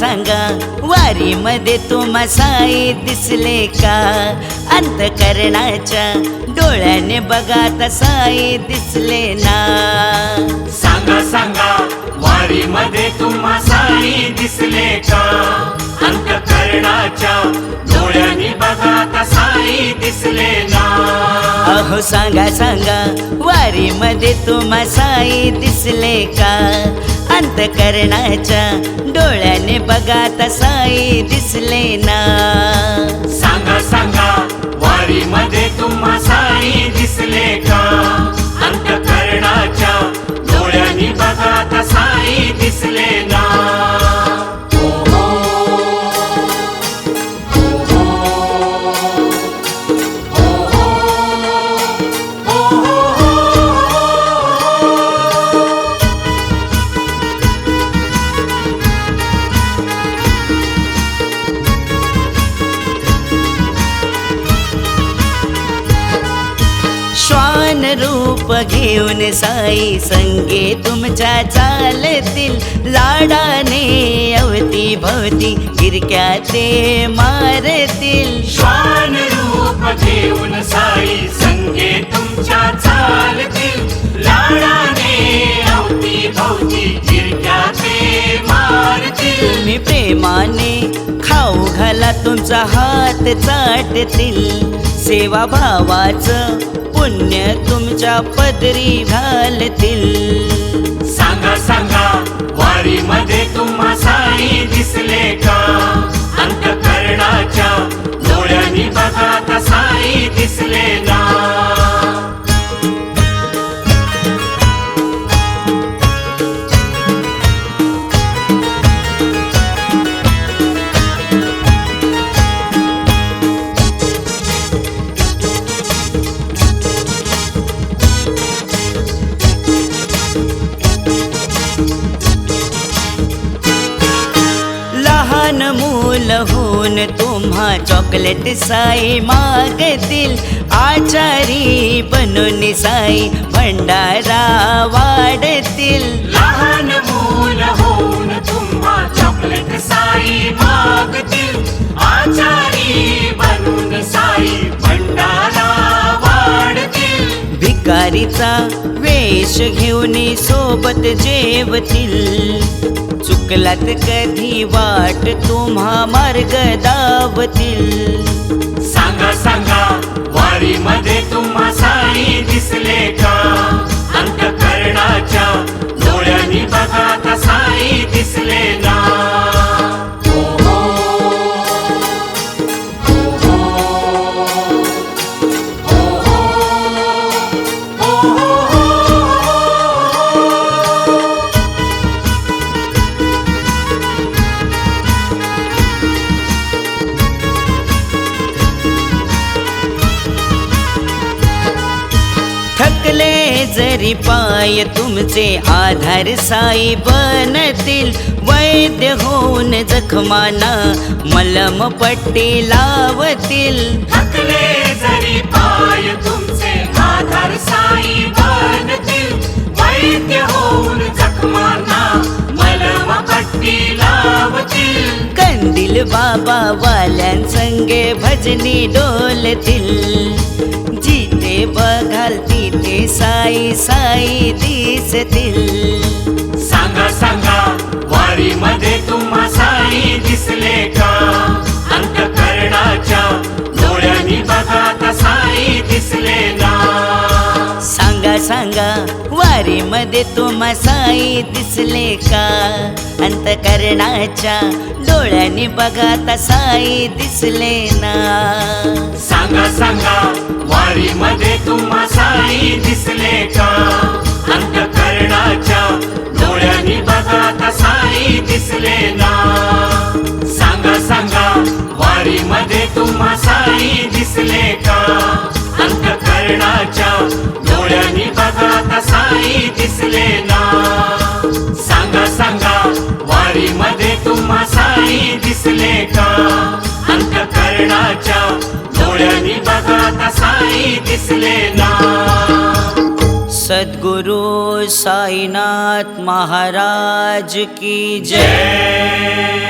सांगा वारी मध्ये तुम्हा साई दिसले का? अंतकरणाच्या डोळ्याने बघा आता साई दिसले ना. सांगा सांगा वारी मध्ये तुम्हा साई दिसले का? अंतकरणाच्या डोळ्याने बघा आता साई दिसले ना. अहो सांगा सांगा वारी मध्ये तुम्हा साई दिसले का? अंतकरणाच्या डोळ्याने बघा आता साई दिसले ना. सांगा सांगा वारी मध्ये तुम्हा साई दिसले का? अंतकरणाच्या डोळ्याने बघा आता साई दिसले ना. श्वान रूप घेऊन साई संगे तुमच्या चालतील. लाडाने अवती भवती गिरक्या ते मारतील. श्वान रूप घेऊन साई संगे तुमच्या चालतील. लाडाने अवती भवती गिरक्या ते मारतील. तुम्ही प्रेमाने खाऊ घाला तुमचा हात चाटतील. सेवा भावाचं पुण्य तुमच्या पदरी घालतील. सांगा सांगा वारी मध्ये तुम्हा साई दिसले का? अंतकरणाच्या डोळ्याने बघा आता साई दिसले ना. मूल होऊन तुम्हा चॉकलेट साई मागतील. आचारी बनून साई भंडारा वाढतील. लहान मूल होऊन तुम्हा चॉकलेट साई मागतील. आचारी बनून साई भंडारा वाढतील. भिकारीचा वेश घेऊन सोबत जेवतील. चुकलात कधी वाट तुम्हा मार्ग दावतील. सांगा सांगा वारी मध्ये तुम्हा साई दिसले का? अंतकरणाच्या डोळ्याने बघा आता साई दिसले ना. थकले जरी पाय तुमचे आधार साई बनतील. वैद्य होऊन जखमाना मलम पट्टी लावतील. थकले जरी पाय तुमचे आधार साई बनतील. वैद्य होऊन जखमांना मलम पट्टी लावतील. कंदील बाबा वाल्यांसंगे भजनी डोलतील. जिथे बघाल तिथे साई साई दिसतील. सांगा सांगा वारी मध्ये तुम्हा साई दिसले का? अंतकरणाच्या डोळ्याने बघा आता साई दिसले ना. सांगा सांगा वारी मध्ये तुम्हा साई दिसले का? अंतकरणाच्या डोळ्याने बघा आता साई दिसले ना. सांगा सांगा वारी मध्ये तुम्हा साई दिसले का? अंतकरणाच्या डोळ्याने बघा आता साई दिसले ना. सांगा सांगा वारी मध्ये तुम्हा साई दिसले का? अंतकरणाच्या डोळ्याने बघा आता साई दिसले ना. सांगा सांगा वारी मध्ये तुम्हा साई दिसले का? अंतकरणाच्या डोळ्याने बघा आता साई दिसले ना. सद्गुरु साईनाथ महाराज की जय.